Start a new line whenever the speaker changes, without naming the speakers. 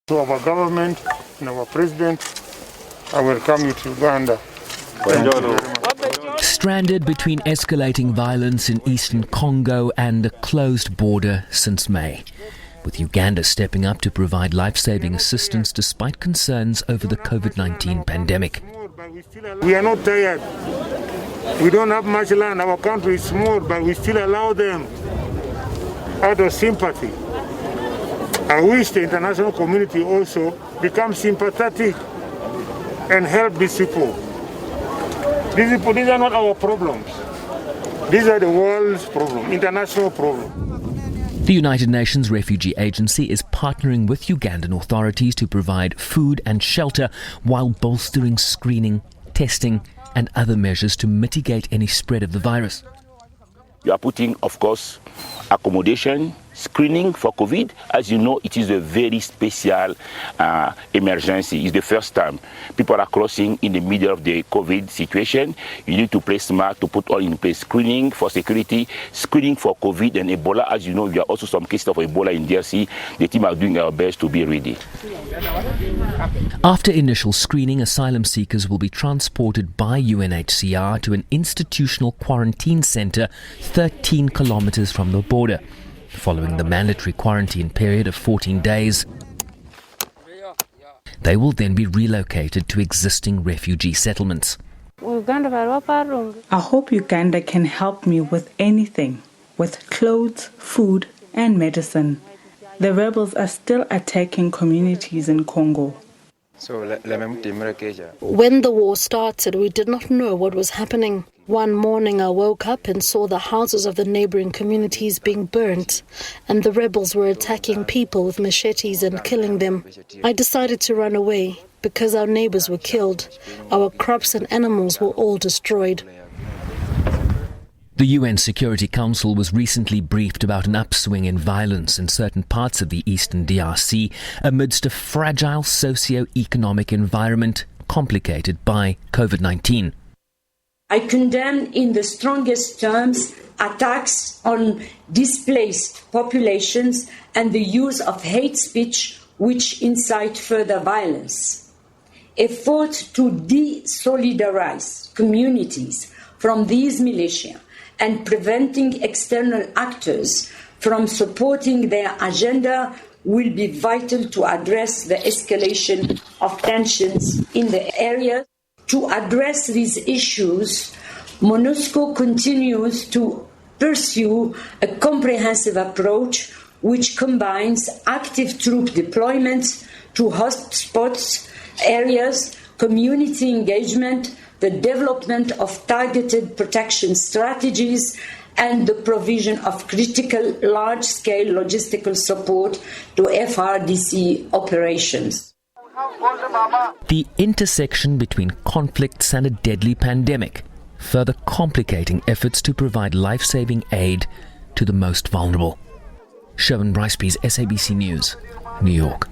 To our government and our president, I welcome you to Uganda.
Stranded between escalating violence in eastern Congo and a closed border since May, with Uganda stepping up to provide life-saving assistance despite concerns over the COVID-19 pandemic.
We are not tired. We don't have much land. Our country is small, but we still allow them out of sympathy. I wish the international community also become sympathetic and help these people. These are not our problems. These are the world's problem, international problem.
The United Nations Refugee Agency is partnering with Ugandan authorities to provide food and shelter while bolstering screening, testing and other measures to mitigate any spread of the virus.
We are putting, of course, accommodation, screening for COVID. As you know, it is a very special emergency. It's the first time people are crossing in the middle of the COVID situation. You need to play smart to put all in place screening for security, screening for COVID and Ebola. As you know, we are also some cases of Ebola in DRC. The team are doing our best to be ready.
After initial screening, asylum seekers will be transported by UNHCR to an institutional quarantine center 13 kilometers from the border. Following the mandatory quarantine period of 14 days, they will then be relocated to existing refugee settlements.
I hope Uganda can help me with anything, with clothes, food and medicine. The rebels are still attacking communities in Congo.
When the war started, we did not know what was happening. One morning I woke up and saw the houses of the neighboring communities being burnt, and the rebels were attacking people with machetes and killing them. I decided to run away because our neighbors were killed. Our crops and animals were all destroyed.
The UN Security Council was recently briefed about an upswing in violence in certain parts of the eastern DRC amidst a fragile socio-economic environment complicated by COVID-19.
I condemn in the strongest terms attacks on displaced populations and the use of hate speech which incite further violence. Effort to desolidarize communities from these militia and preventing external actors from supporting their agenda will be vital to address the escalation of tensions in the area. To address these issues, MONUSCO continues to pursue a comprehensive approach which combines active troop deployments to hotspots areas, community engagement, the development of targeted protection strategies, and the provision of critical large-scale logistical support to FRDC operations.
The intersection between conflicts and a deadly pandemic, further complicating efforts to provide life-saving aid to the most vulnerable. Sherwin Brycepease, SABC News, New York.